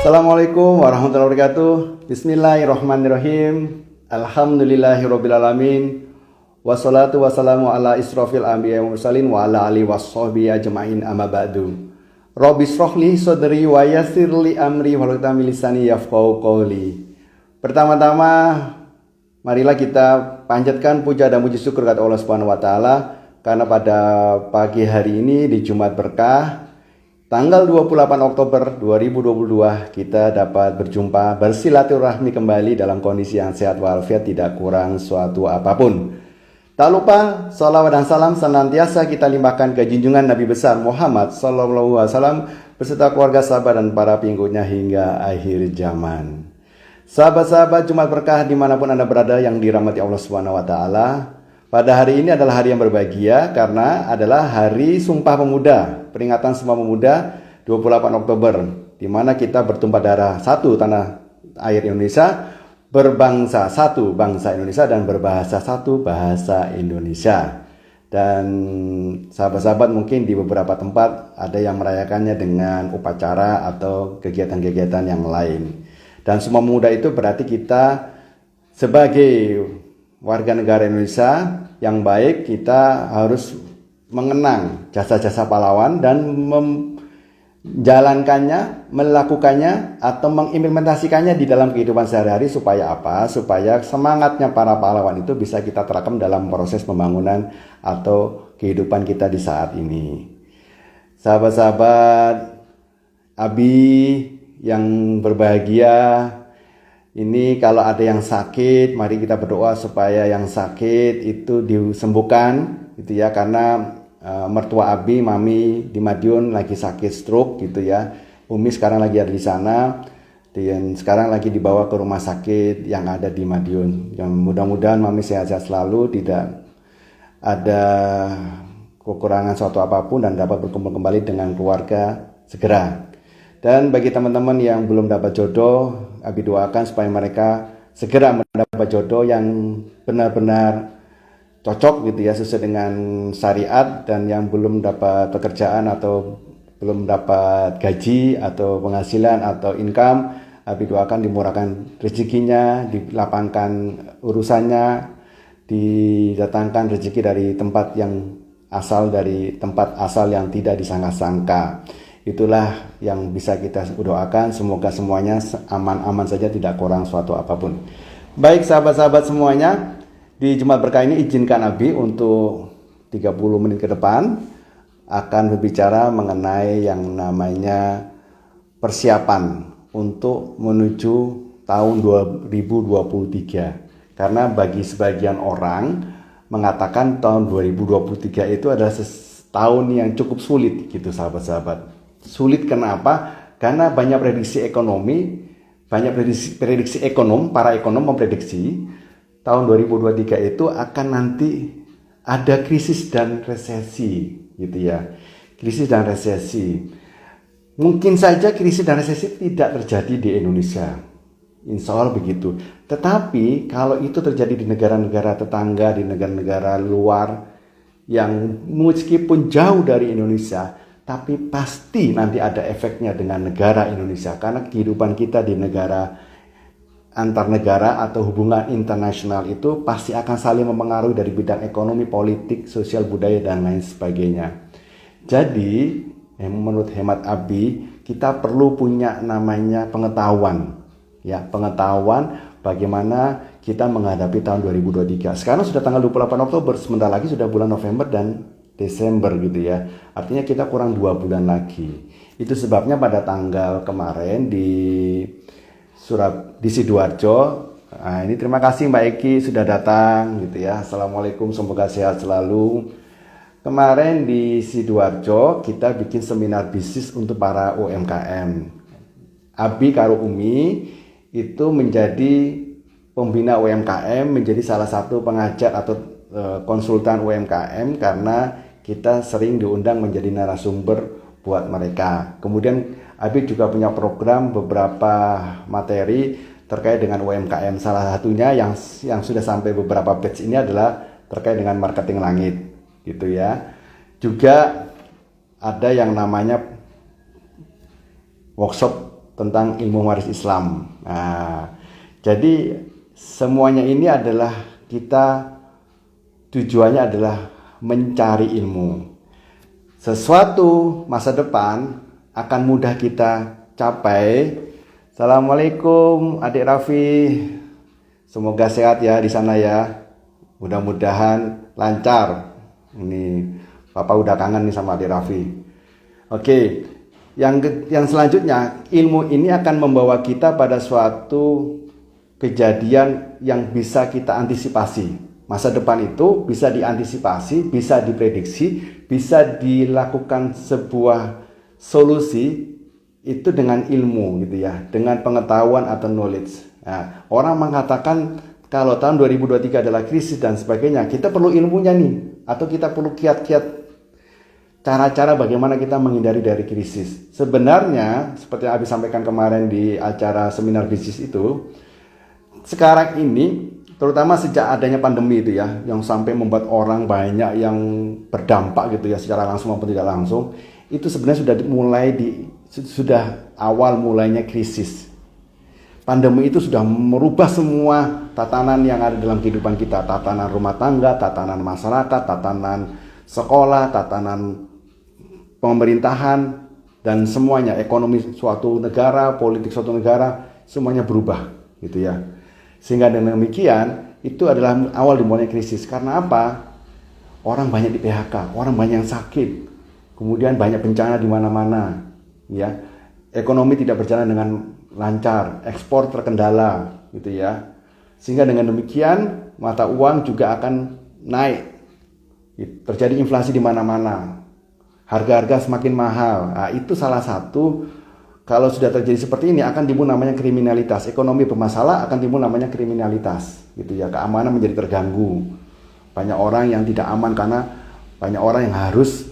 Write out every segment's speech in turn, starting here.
Assalamualaikum warahmatullahi wabarakatuh. Bismillahirrahmanirrahim. Alhamdulillahirrabbilalamin. Wassalatu wassalamu ala israfil anbiya wa mursalin wa ala alihi wassohbihi ajma'in amma ba'du. Rabbi shrahli sadri wa yassirli amri wahlul 'uqdatam min lisani yafqahu qawli. Pertama-tama marilah kita panjatkan puja dan puji syukur kepada Allah Subhanahu wa taala karena pada pagi hari ini di Jumat Berkah tanggal 28 Oktober 2022 kita dapat berjumpa bersilaturahmi kembali dalam kondisi yang sehat walafiat, tidak kurang suatu apapun. Tak lupa sholawat dan salam senantiasa kita limpahkan ke junjungan Nabi besar Muhammad SAW beserta keluarga, sahabat dan para pengikutnya hingga akhir zaman. Sahabat-sahabat Jumat Berkah dimanapun Anda berada yang dirahmati Allah Subhanahu wa taala, pada hari ini adalah hari yang berbahagia karena adalah hari Sumpah Pemuda, peringatan Sumpah Pemuda 28 Oktober, di mana kita bertumpah darah satu tanah air Indonesia, berbangsa satu bangsa Indonesia dan berbahasa satu bahasa Indonesia. Dan sahabat-sahabat mungkin di beberapa tempat ada yang merayakannya dengan upacara atau kegiatan-kegiatan yang lain. Dan Sumpah Pemuda itu berarti kita sebagai warga negara Indonesia yang baik, kita harus mengenang jasa-jasa pahlawan dan menjalankannya, melakukannya atau mengimplementasikannya di dalam kehidupan sehari-hari. Supaya apa? Supaya semangatnya para pahlawan itu bisa kita terapkan dalam proses pembangunan atau kehidupan kita di saat ini. Sahabat-sahabat Abi yang berbahagia, ini kalau ada yang sakit, mari kita berdoa supaya yang sakit itu disembuhkan, gitu ya. Karena mertua Abi, Mami di Madiun lagi sakit stroke, gitu ya. Umi sekarang lagi ada di sana dan sekarang lagi dibawa ke rumah sakit yang ada di Madiun. Yang mudah-mudahan Mami sehat-sehat selalu, tidak ada kekurangan suatu apapun dan dapat berkumpul kembali dengan keluarga segera. Dan bagi teman-teman yang belum dapat jodoh, Abi doakan supaya mereka segera mendapat jodoh yang benar-benar cocok, gitu ya, sesuai dengan syariat. Dan yang belum dapat pekerjaan atau belum dapat gaji atau penghasilan atau income, Abi doakan dimurahkan rezekinya, dilapangkan urusannya, didatangkan rezeki dari tempat yang asal, dari tempat asal yang tidak disangka-sangka. Itulah yang bisa kita doakan, semoga semuanya aman-aman saja, tidak kurang suatu apapun. Baik sahabat-sahabat semuanya, di Jumat Berkah ini izinkan Abi untuk 30 menit ke depan akan berbicara mengenai yang namanya persiapan untuk menuju tahun 2023. Karena bagi sebagian orang mengatakan tahun 2023 itu adalah tahun yang cukup sulit, gitu sahabat-sahabat. Sulit kenapa? Karena banyak prediksi ekonomi, para ekonom memprediksi tahun 2023 itu akan nanti ada krisis dan resesi, gitu ya. Krisis dan resesi. Mungkin saja krisis dan resesi tidak terjadi di Indonesia, insya Allah begitu. Tetapi kalau itu terjadi di negara-negara tetangga, di negara-negara luar yang meskipun jauh dari Indonesia, tapi pasti nanti ada efeknya dengan negara Indonesia. Karena kehidupan kita di negara antar negara atau hubungan internasional itu pasti akan saling mempengaruhi dari bidang ekonomi, politik, sosial, budaya, dan lain sebagainya. Jadi menurut hemat Abi, kita perlu punya namanya pengetahuan, ya, pengetahuan bagaimana kita menghadapi tahun 2023. Sekarang sudah tanggal 28 Oktober, sebentar lagi sudah bulan November dan Desember, gitu ya. Artinya kita kurang 2 bulan lagi. Itu sebabnya pada tanggal kemarin di Sidoarjo. Nah, ini terima kasih Mbak Eki sudah datang, gitu ya. Assalamualaikum, semoga sehat selalu. Kemarin di Sidoarjo kita bikin seminar bisnis untuk para UMKM. Abi karo Umi itu menjadi pembina UMKM, menjadi salah satu pengajar atau konsultan UMKM karena kita sering diundang menjadi narasumber buat mereka. Kemudian Abi juga punya program beberapa materi terkait dengan UMKM. Salah satunya yang sudah sampai beberapa batch ini adalah terkait dengan marketing langit, gitu ya. Juga ada yang namanya workshop tentang ilmu waris Islam. Nah, jadi semuanya ini adalah kita tujuannya adalah mencari ilmu. Sesuatu masa depan akan mudah kita capai. Assalamualaikum adik Raffi. Semoga sehat ya di sana ya. Mudah-mudahan lancar. Ini Papa udah kangen nih sama adik Raffi. Oke. Yang selanjutnya, ilmu ini akan membawa kita pada suatu kejadian yang bisa kita antisipasi. Masa depan itu bisa diantisipasi, bisa diprediksi, bisa dilakukan sebuah solusi itu dengan ilmu gitu ya, dengan pengetahuan atau knowledge. Nah, orang mengatakan kalau tahun 2023 adalah krisis dan sebagainya, kita perlu ilmunya nih, atau kita perlu kiat-kiat cara-cara bagaimana kita menghindari dari krisis. Sebenarnya, seperti yang Abi sampaikan kemarin di acara seminar bisnis itu, sekarang ini, terutama sejak adanya pandemi itu ya, yang sampai membuat orang banyak yang berdampak gitu ya, secara langsung maupun tidak langsung, itu sebenarnya sudah awal mulainya krisis. Pandemi itu sudah merubah semua tatanan yang ada dalam kehidupan kita, tatanan rumah tangga, tatanan masyarakat, tatanan sekolah, tatanan pemerintahan, dan semuanya, ekonomi suatu negara, politik suatu negara, semuanya berubah gitu ya. Sehingga dengan demikian itu adalah awal dimulainya krisis. Karena apa? Orang banyak di PHK, orang banyak yang sakit, kemudian banyak bencana di mana-mana ya. Ekonomi tidak berjalan dengan lancar, ekspor terkendala gitu ya. Sehingga dengan demikian mata uang juga akan naik. Terjadi inflasi di mana-mana. Harga-harga semakin mahal. Nah, itu salah satu, kalau sudah terjadi seperti ini akan timbul namanya kriminalitas. Ekonomi bermasalah akan timbul namanya kriminalitas gitu ya. Keamanan menjadi terganggu. Banyak orang yang tidak aman karena banyak orang yang harus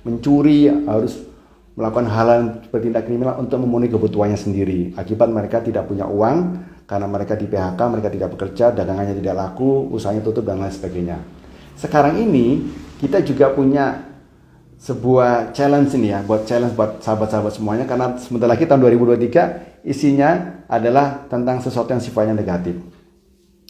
mencuri, harus melakukan hal-hal bertindak kriminal untuk memenuhi kebutuhannya sendiri. Akibat mereka tidak punya uang karena mereka di PHK, mereka tidak bekerja, dagangannya tidak laku, usahanya tutup dan lain sebagainya. Sekarang ini kita juga punya sebuah challenge ini ya, buat sahabat-sahabat semuanya, karena sebentar lagi tahun 2023 isinya adalah tentang sesuatu yang sifatnya negatif.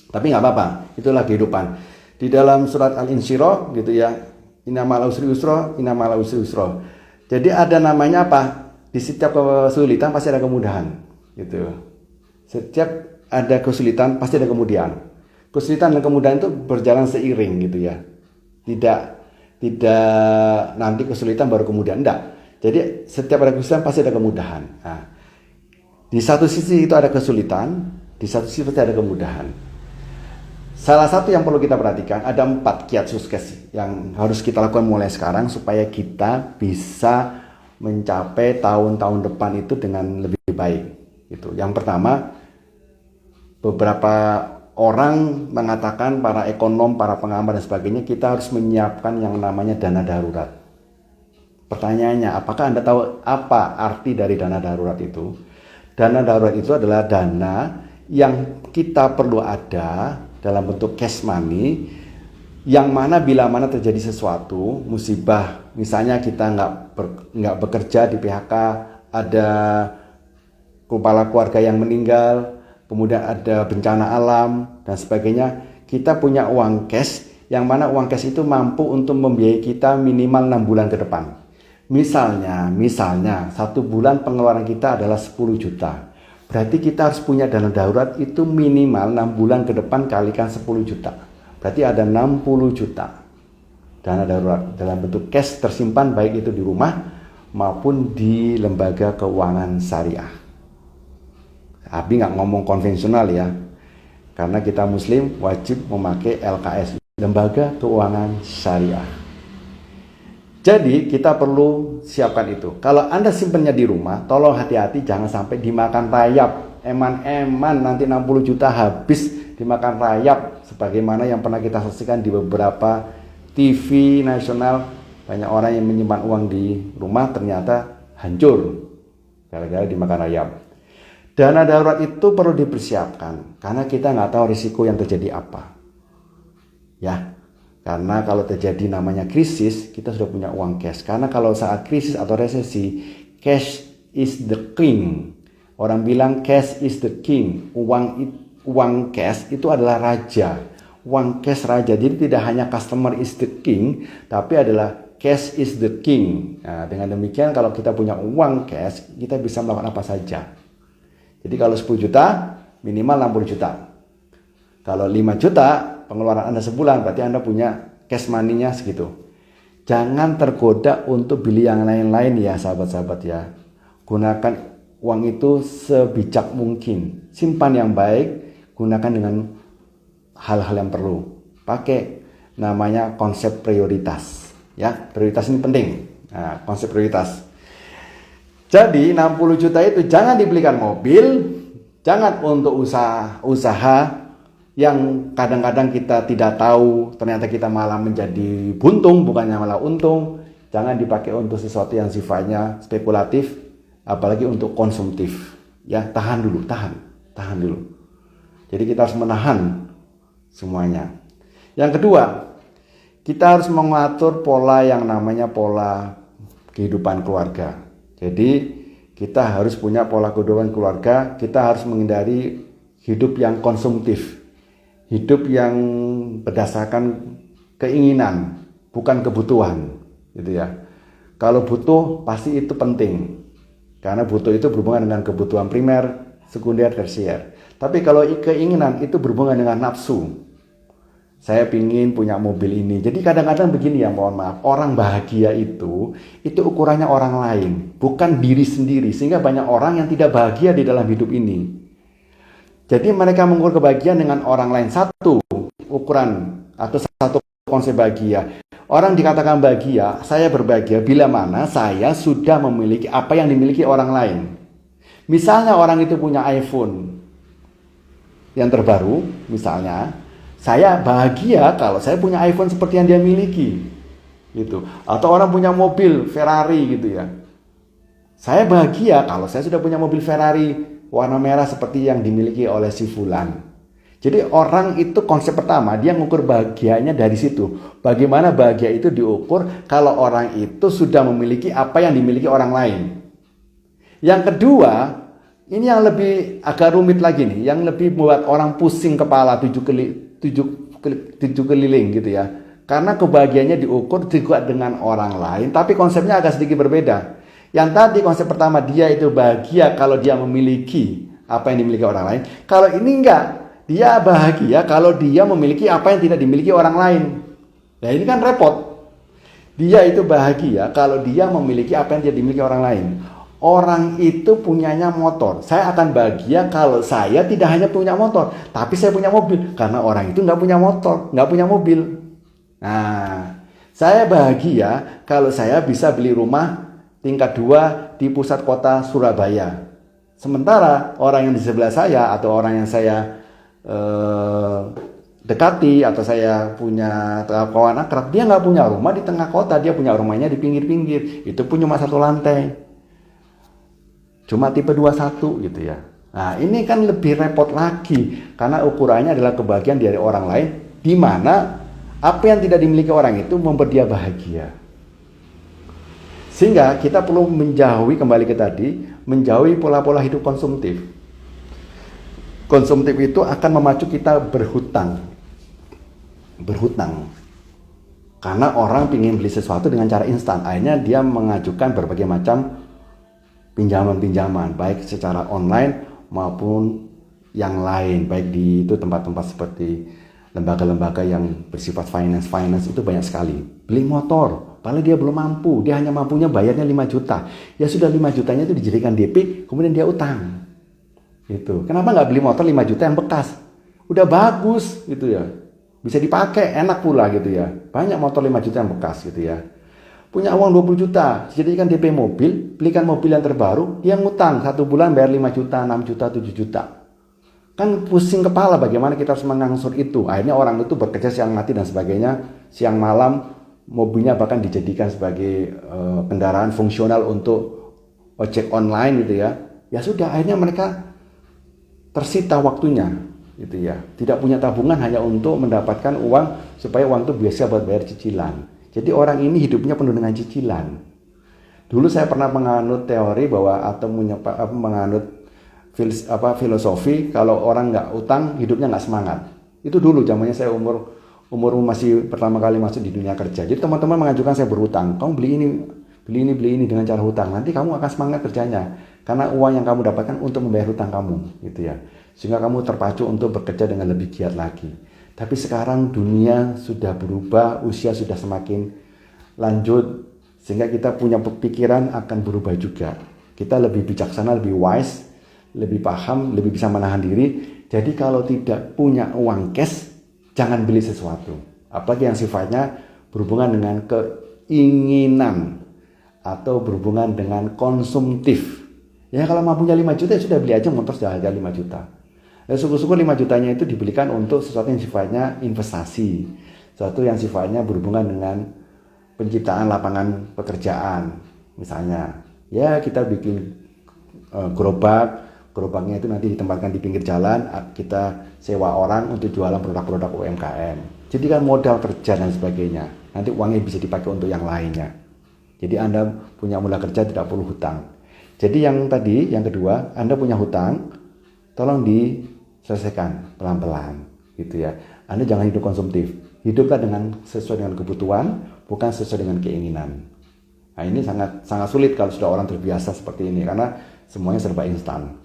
Tapi nggak apa-apa, itulah kehidupan. Di dalam surat Al-Insyirah gitu ya, inna ma'al usri yusra, inna ma'al usri yusra. Jadi ada namanya apa? Di setiap kesulitan pasti ada kemudahan gitu. Setiap ada kesulitan pasti ada kemudahan. Kesulitan dan kemudahan itu berjalan seiring gitu ya. Tidak nanti kesulitan baru kemudahan, enggak. Jadi setiap ada kesulitan pasti ada kemudahan. Nah, di satu sisi itu ada kesulitan, di satu sisi pasti ada kemudahan. Salah satu yang perlu kita perhatikan, ada 4 kiat sukses yang harus kita lakukan mulai sekarang supaya kita bisa mencapai tahun-tahun depan itu dengan lebih baik. Gitu. Yang pertama, beberapa orang mengatakan, para ekonom, para pengamat dan sebagainya, kita harus menyiapkan yang namanya dana darurat. Pertanyaannya, apakah Anda tahu apa arti dari dana darurat itu? Dana darurat itu adalah dana yang kita perlu ada dalam bentuk cash money, yang mana bila mana terjadi sesuatu, musibah, misalnya kita nggak bekerja di PHK, ada kepala keluarga yang meninggal, kemudian ada bencana alam dan sebagainya, kita punya uang cash, yang mana uang cash itu mampu untuk membiayai kita minimal 6 bulan ke depan. Misalnya 1 bulan pengeluaran kita adalah 10 juta. Berarti kita harus punya dana darurat itu minimal 6 bulan ke depan kalikan 10 juta. Berarti ada 60 juta dana darurat dalam bentuk cash tersimpan, baik itu di rumah maupun di lembaga keuangan syariah. Abi nggak ngomong konvensional ya, karena kita muslim wajib memakai LKS, lembaga keuangan syariah. Jadi kita perlu siapkan itu. Kalau Anda simpannya di rumah, tolong hati-hati jangan sampai dimakan rayap. Eman-eman nanti 60 juta habis dimakan rayap, sebagaimana yang pernah kita saksikan di beberapa TV nasional. Banyak orang yang menyimpan uang di rumah ternyata hancur gara-gara dimakan rayap. Dana darurat itu perlu dipersiapkan karena kita nggak tahu risiko yang terjadi apa. Ya. Karena kalau terjadi namanya krisis, kita sudah punya uang cash. Karena kalau saat krisis atau resesi, cash is the king. Orang bilang cash is the king. Uang cash itu adalah raja. Uang cash raja. Jadi tidak hanya customer is the king, tapi adalah cash is the king. Nah, dengan demikian kalau kita punya uang cash, kita bisa melakukan apa saja. Jadi kalau 10 juta, minimal 60 juta. Kalau 5 juta pengeluaran Anda sebulan, berarti Anda punya cash money-nya segitu. Jangan tergoda untuk beli yang lain-lain ya sahabat-sahabat ya. Gunakan uang itu sebijak mungkin. Simpan yang baik, gunakan dengan hal-hal yang perlu. Pakai namanya konsep prioritas. Ya, prioritas ini penting. Nah, konsep prioritas. Jadi 60 juta itu jangan dibelikan mobil, jangan untuk usaha yang kadang-kadang kita tidak tahu, ternyata kita malah menjadi buntung, bukannya malah untung. Jangan dipakai untuk sesuatu yang sifatnya spekulatif, apalagi untuk konsumtif. Ya, tahan dulu. Jadi kita harus menahan semuanya. Yang kedua, kita harus mengatur pola yang namanya pola kehidupan keluarga. Jadi kita harus punya pola kehidupan keluarga, kita harus menghindari hidup yang konsumtif. Hidup yang berdasarkan keinginan, bukan kebutuhan, gitu ya. Kalau butuh pasti itu penting. Karena butuh itu berhubungan dengan kebutuhan primer, sekunder, tersier. Tapi kalau keinginan itu berhubungan dengan nafsu. Saya pingin punya mobil ini. Jadi kadang-kadang begini ya, mohon maaf. Orang bahagia itu ukurannya orang lain, bukan diri sendiri. Sehingga banyak orang yang tidak bahagia di dalam hidup ini. Jadi mereka mengukur kebahagiaan dengan orang lain. Satu ukuran atau satu konsep bahagia. Orang dikatakan bahagia, saya berbahagia bila mana saya sudah memiliki apa yang dimiliki orang lain. Misalnya orang itu punya iPhone yang terbaru, misalnya. Saya bahagia kalau saya punya iPhone seperti yang dia miliki, gitu. Atau orang punya mobil Ferrari, gitu ya. Saya bahagia kalau saya sudah punya mobil Ferrari warna merah seperti yang dimiliki oleh si Fulan. Jadi orang itu konsep pertama, dia mengukur bahagianya dari situ. Bagaimana bahagia itu diukur kalau orang itu sudah memiliki apa yang dimiliki orang lain. Yang kedua, ini yang lebih agak rumit lagi nih, yang lebih membuat orang pusing kepala tujuh keliling gitu ya. Karena kebahagiaannya diukur juga dengan orang lain, tapi konsepnya agak sedikit berbeda. Yang tadi konsep pertama, dia itu bahagia kalau dia memiliki apa yang dimiliki orang lain. Kalau ini enggak, dia bahagia kalau dia memiliki apa yang tidak dimiliki orang lain. Nah ini kan repot. Dia itu bahagia kalau dia memiliki apa yang tidak dimiliki orang lain. Orang itu punyanya motor. Saya akan bahagia kalau saya tidak hanya punya motor, tapi saya punya mobil. Karena orang itu nggak punya motor, nggak punya mobil. Nah, saya bahagia kalau saya bisa beli rumah tingkat 2 di pusat kota Surabaya. Sementara orang yang di sebelah saya atau orang yang saya dekati atau saya punya kawan akrab, dia nggak punya rumah di tengah kota, dia punya rumahnya di pinggir-pinggir. Itu pun cuma 1 lantai. Cuma tipe 21 gitu ya. Nah ini kan lebih repot lagi. Karena ukurannya adalah kebahagiaan dari orang lain. Di mana apa yang tidak dimiliki orang itu membuat dia bahagia. Sehingga kita perlu menjauhi, kembali ke tadi, menjauhi pola-pola hidup konsumtif. Konsumtif itu akan memacu kita berhutang. Karena orang ingin beli sesuatu dengan cara instan. Akhirnya dia mengajukan berbagai macam pinjaman-pinjaman, baik secara online maupun yang lain, baik di itu tempat-tempat seperti lembaga-lembaga yang bersifat finance itu banyak sekali. Beli motor, padahal dia belum mampu, dia hanya mampunya bayarnya 5 juta. Ya sudah 5 jutanya itu dijadikan DP, kemudian dia utang. Gitu. Kenapa nggak beli motor 5 juta yang bekas? Udah bagus gitu ya. Bisa dipakai, enak pula gitu ya. Banyak motor 5 juta yang bekas gitu ya. Punya uang 20 juta, jadikan DP mobil, belikan mobil yang terbaru, dia ngutang 1 bulan bayar 5 juta, 6 juta, 7 juta. Kan pusing kepala bagaimana kita harus mengangsur itu. Akhirnya orang itu bekerja siang mati dan sebagainya, siang malam mobilnya bahkan dijadikan sebagai kendaraan fungsional untuk ojek online gitu ya. Ya sudah, akhirnya mereka tersita waktunya gitu ya. Tidak punya tabungan hanya untuk mendapatkan uang supaya uang itu biasa buat bayar cicilan. Jadi orang ini hidupnya penuh dengan cicilan. Dulu saya pernah menganut teori bahwa atau menganut filosofi kalau orang nggak utang hidupnya nggak semangat. Itu dulu zamannya saya umur masih pertama kali masuk di dunia kerja. Jadi teman-teman mengajukan saya berhutang, kamu beli ini dengan cara hutang. Nanti kamu akan semangat kerjanya karena uang yang kamu dapatkan untuk membayar hutang kamu, gitu ya. Sehingga kamu terpacu untuk bekerja dengan lebih giat lagi. Tapi sekarang dunia sudah berubah, usia sudah semakin lanjut, sehingga kita punya pikiran akan berubah juga. Kita lebih bijaksana, lebih wise, lebih paham, lebih bisa menahan diri. Jadi kalau tidak punya uang cash, jangan beli sesuatu. Apalagi yang sifatnya berhubungan dengan keinginan atau berhubungan dengan konsumtif. Ya kalau mampunya 5 juta ya sudah beli aja motor sudah harga 5 juta. Ya, syukur-syukur 5 jutanya itu dibelikan untuk sesuatu yang sifatnya investasi, sesuatu yang sifatnya berhubungan dengan penciptaan lapangan pekerjaan. Misalnya, ya kita bikin gerobaknya itu nanti ditempatkan di pinggir jalan, kita sewa orang untuk jualan produk-produk UMKM. Jadi kan modal kerja dan sebagainya. Nanti uangnya bisa dipakai untuk yang lainnya. Jadi Anda punya modal kerja tidak perlu hutang. Jadi yang kedua, Anda punya hutang, tolong diselesaikan pelan-pelan, gitu ya. Anda jangan hidup konsumtif, hiduplah sesuai dengan kebutuhan, bukan sesuai dengan keinginan. Nah ini sangat sulit kalau sudah orang terbiasa seperti ini, karena semuanya serba instan.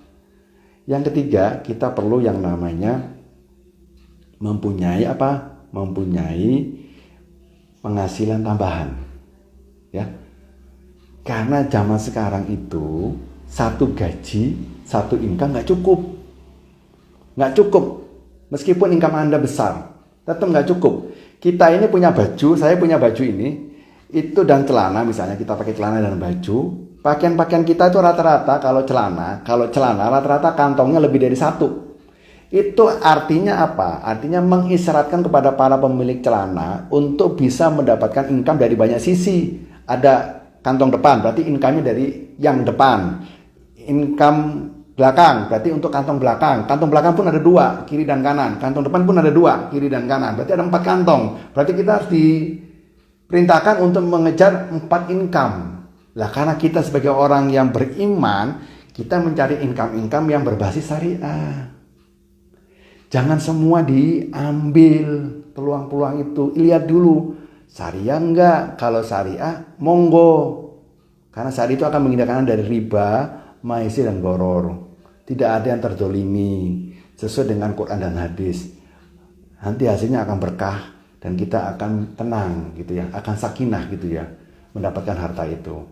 Yang ketiga, kita perlu yang namanya mempunyai penghasilan tambahan, ya. Karena zaman sekarang itu satu gaji, satu income nggak cukup. Meskipun income Anda besar, tetap nggak cukup. Kita ini punya baju, saya punya baju ini, itu dan celana, misalnya kita pakai celana dan baju. Pakaian-pakaian kita itu rata-rata kalau celana rata-rata kantongnya lebih dari satu. Itu artinya apa? Artinya mengisyaratkan kepada para pemilik celana untuk bisa mendapatkan income dari banyak sisi. Ada kantong depan, berarti income-nya dari yang depan. Income belakang, berarti untuk kantong belakang. Kantong belakang pun ada 2, kiri dan kanan. Kantong depan pun ada 2, kiri dan kanan. Berarti ada 4 kantong. Berarti kita harus diperintahkan untuk mengejar 4 income. Lah karena kita sebagai orang yang beriman, kita mencari income yang berbasis syariah. Jangan semua diambil peluang-peluang itu. Lihat dulu, syariah enggak? Kalau syariah, monggo. Karena syariah itu akan menghindarkan dari riba, maisir dan goror. Tidak ada yang terdolimi sesuai dengan Quran dan hadis. Nanti hasilnya akan berkah dan kita akan tenang gitu ya, akan sakinah gitu ya, mendapatkan harta itu.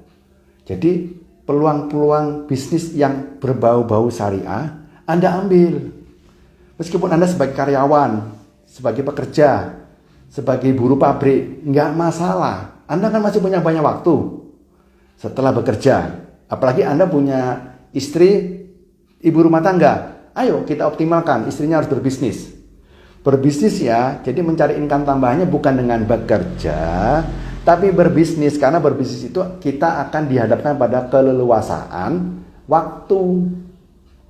Jadi peluang-peluang bisnis yang berbau-bau syariah Anda ambil. Meskipun Anda sebagai karyawan, sebagai pekerja, sebagai buruh pabrik, nggak masalah. Anda kan masih punya banyak waktu setelah bekerja. Apalagi Anda punya istri, ibu rumah tangga. Ayo kita optimalkan, istrinya harus berbisnis. Berbisnis ya, jadi mencari income tambahannya bukan dengan bekerja, tapi berbisnis. Karena berbisnis itu kita akan dihadapkan pada keleluasaan waktu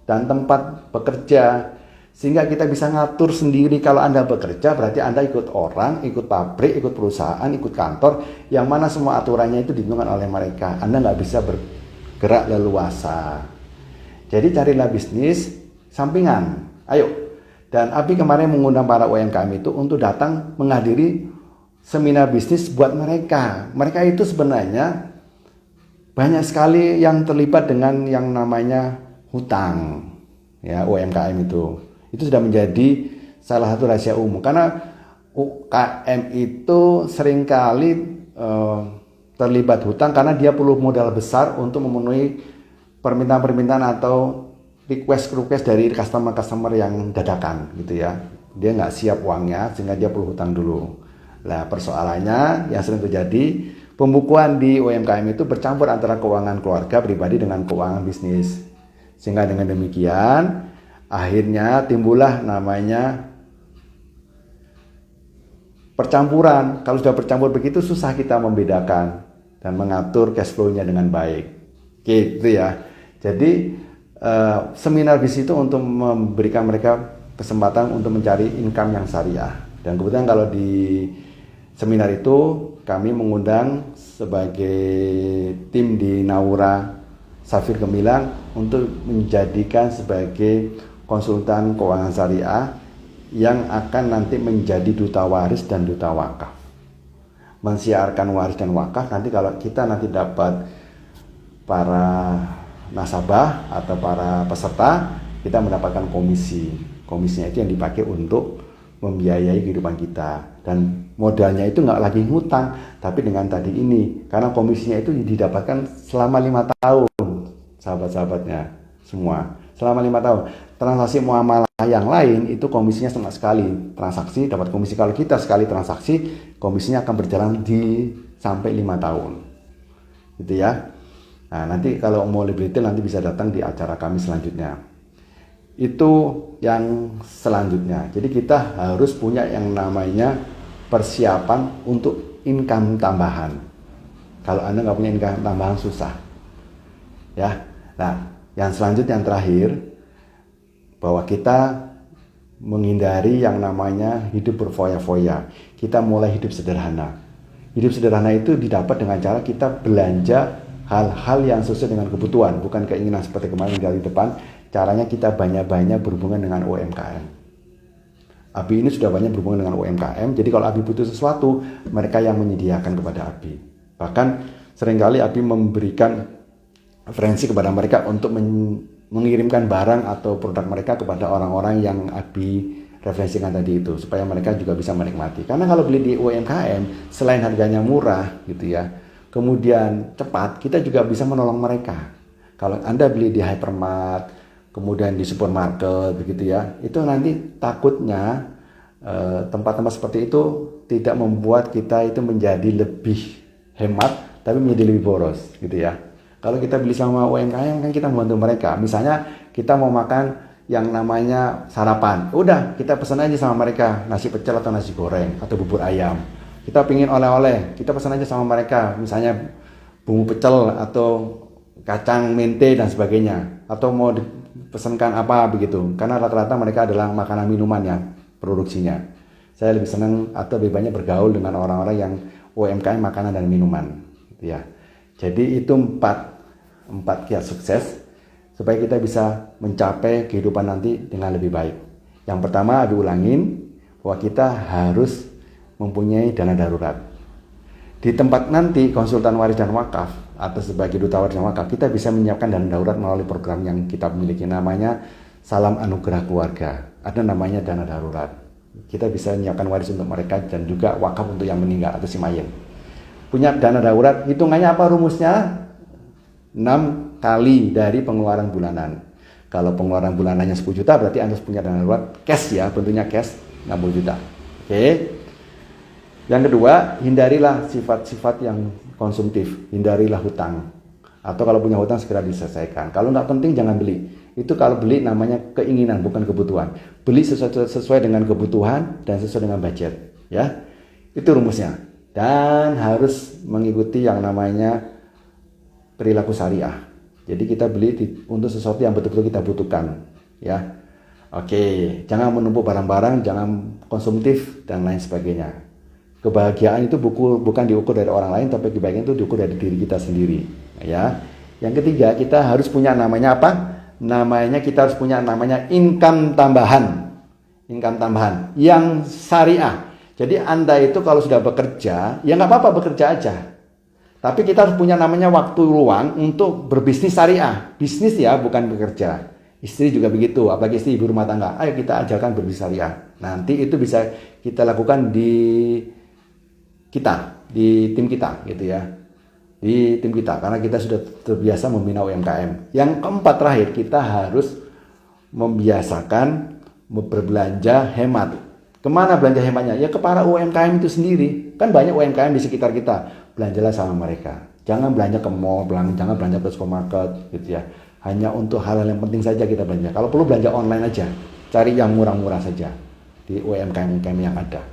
dan tempat bekerja. Sehingga kita bisa ngatur sendiri. Kalau Anda bekerja berarti Anda ikut orang, ikut pabrik, ikut perusahaan, ikut kantor, yang mana semua aturannya itu ditentukan oleh mereka. Anda nggak bisa bergerak leluasa. Jadi carilah bisnis sampingan. Ayo. Dan Abi kemarin mengundang para UMKM itu untuk datang menghadiri seminar bisnis buat mereka. Mereka itu sebenarnya banyak sekali yang terlibat dengan yang namanya hutang. Ya, UMKM itu sudah menjadi salah satu rahasia umum, karena UKM itu seringkali terlibat hutang karena dia perlu modal besar untuk memenuhi permintaan-permintaan atau request dari customer yang dadakan gitu ya. Dia nggak siap uangnya sehingga dia perlu hutang dulu. Nah persoalannya yang sering terjadi, pembukuan di UMKM itu bercampur antara keuangan keluarga pribadi dengan keuangan bisnis. Sehingga dengan demikian akhirnya timbullah namanya percampuran. Kalau sudah bercampur begitu susah kita membedakan dan mengatur cash flow-nya dengan baik. Gitu ya. Jadi seminar bisnis itu untuk memberikan mereka kesempatan untuk mencari income yang syariah. Dan kebetulan kalau di seminar itu kami mengundang sebagai tim di Naura Safir Gemilang untuk menjadikan sebagai konsultan keuangan syariah yang akan nanti menjadi duta waris dan duta wakaf. Mensiarkan waris dan wakaf, nanti kalau kita nanti dapat para nasabah atau para peserta, kita mendapatkan komisi. Komisinya itu yang dipakai untuk membiayai kehidupan kita, dan modalnya itu nggak lagi ngutang, tapi dengan tadi ini, karena komisinya itu didapatkan selama 5 tahun, sahabat-sahabatnya semua, selama 5 tahun. Transaksi muamalah yang lain itu komisinya cuma sekali transaksi dapat komisi. Kalau kita sekali transaksi, komisinya akan berjalan sampai 5 tahun, gitu ya. Nah, nanti kalau mau lebih detail nanti bisa datang di acara kami selanjutnya. Itu yang selanjutnya. Jadi kita harus punya yang namanya persiapan untuk income tambahan. Kalau Anda nggak punya income tambahan, susah. Ya. Nah, yang selanjutnya, yang terakhir, bahwa kita menghindari yang namanya hidup berfoya-foya. Kita mulai hidup sederhana. Hidup sederhana itu didapat dengan cara kita belanja hal-hal yang sesuai dengan kebutuhan, bukan keinginan seperti kemarin dari depan. Caranya kita banyak-banyak berhubungan dengan UMKM. Abi ini sudah banyak berhubungan dengan UMKM, jadi kalau Abi butuh sesuatu, mereka yang menyediakan kepada Abi. Bahkan seringkali Abi memberikan referensi kepada mereka untuk mengirimkan barang atau produk mereka kepada orang-orang yang Abi referensikan tadi itu, supaya mereka juga bisa menikmati. Karena kalau beli di UMKM, selain harganya murah gitu ya, kemudian cepat, kita juga bisa menolong mereka. Kalau Anda beli di hypermart, kemudian di supermarket begitu ya, itu nanti takutnya tempat-tempat seperti itu tidak membuat kita itu menjadi lebih hemat, tapi menjadi lebih boros gitu ya. Kalau kita beli sama UMKM kan kita membantu mereka. Misalnya kita mau makan yang namanya sarapan, udah kita pesan aja sama mereka nasi pecel atau nasi goreng atau bubur ayam. Kita pingin oleh-oleh, kita pesan aja sama mereka, misalnya bumbu pecel atau kacang mente dan sebagainya, atau mau pesankan apa begitu, karena rata-rata mereka adalah makanan minuman yang produksinya. Saya lebih senang atau lebih banyak bergaul dengan orang-orang yang UMKM makanan dan minuman gitu ya. Jadi itu empat kiat sukses supaya kita bisa mencapai kehidupan nanti dengan lebih baik. Yang pertama, Abi ulangin bahwa kita harus mempunyai dana darurat. Di tempat nanti konsultan waris dan wakaf atau sebagai duta waris dan wakaf, kita bisa menyiapkan dana darurat melalui program yang kita miliki, namanya Salam Anugerah Keluarga. Ada namanya dana darurat. Kita bisa menyiapkan waris untuk mereka dan juga wakaf untuk yang meninggal atau si mayit. Punya dana darurat, hitungannya apa rumusnya? 6 kali dari pengeluaran bulanan. Kalau pengeluaran bulanannya 10 juta, berarti Anda punya dana darurat cash ya, bentuknya cash 60 juta. Oke. Yang kedua, hindarilah sifat-sifat yang konsumtif, hindarilah hutang. Atau kalau punya hutang segera diselesaikan. Kalau nggak penting jangan beli. Itu kalau beli namanya keinginan, bukan kebutuhan. Beli sesuai dengan kebutuhan dan sesuai dengan budget, ya. Itu rumusnya. Dan harus mengikuti yang namanya perilaku syariah. Jadi kita beli untuk sesuatu yang betul-betul kita butuhkan, ya. Oke, jangan menumpuk barang-barang, jangan konsumtif dan lain sebagainya. Kebahagiaan itu bukan diukur dari orang lain, tapi kebahagiaan itu diukur dari diri kita sendiri, ya. Yang ketiga, kita harus punya namanya apa? Kita harus punya namanya income tambahan. Income tambahan yang syariah. Jadi Anda itu kalau sudah bekerja, ya nggak apa-apa bekerja aja. Tapi kita harus punya namanya waktu luang untuk berbisnis syariah. Bisnis ya, bukan bekerja. Istri juga begitu, apalagi istri ibu rumah tangga. Ayo kita ajarkan berbisnis syariah. Nanti itu bisa kita lakukan di tim kita gitu ya. Di tim kita, karena kita sudah terbiasa membina UMKM. Yang keempat terakhir, kita harus membiasakan berbelanja hemat. Kemana belanja hematnya? Ya ke para UMKM itu sendiri. Kan banyak UMKM di sekitar kita. Belanjalah sama mereka. Jangan belanja ke mall, jangan belanja ke supermarket gitu ya. Hanya untuk hal-hal yang penting saja kita belanja. Kalau perlu belanja online aja. Cari yang murah-murah saja di UMKM yang ada.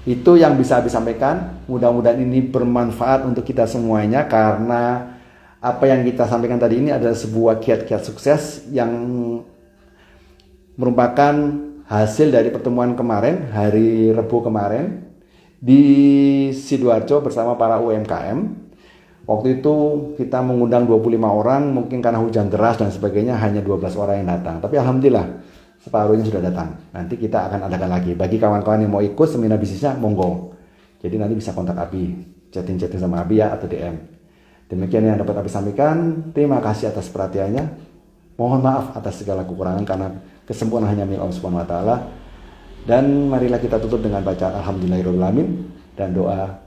Itu yang bisa disampaikan. Mudah-mudahan ini bermanfaat untuk kita semuanya, karena apa yang kita sampaikan tadi ini adalah sebuah kiat-kiat sukses yang merupakan hasil dari pertemuan kemarin, hari Rabu kemarin di Sidoarjo bersama para UMKM. Waktu itu kita mengundang 25 orang, mungkin karena hujan deras dan sebagainya hanya 12 orang yang datang. Tapi alhamdulillah separuhnya sudah datang. Nanti kita akan adakan lagi. Bagi kawan-kawan yang mau ikut seminar bisnisnya, monggo. Jadi nanti bisa kontak Abi, chatting-chatting sama Abi ya atau DM. Demikian yang dapat Abi sampaikan. Terima kasih atas perhatiannya. Mohon maaf atas segala kekurangan karena kesempurnaan hanya milik Allah Subhanahu wa taala. Dan marilah kita tutup dengan bacaan alhamdulillahirabbil alamin dan doa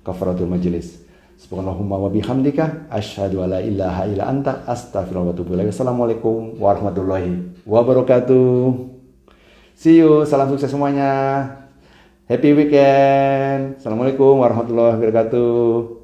kafaratul majelis. Subhanallahumma wa bihamdika asyhadu alla ilaha illa anta astaghfiruka wa atubu ilaik. Assalamualaikum warahmatullahi wabarakatuh. See you, salam sukses semuanya. Happy weekend. Assalamualaikum warahmatullahi wabarakatuh.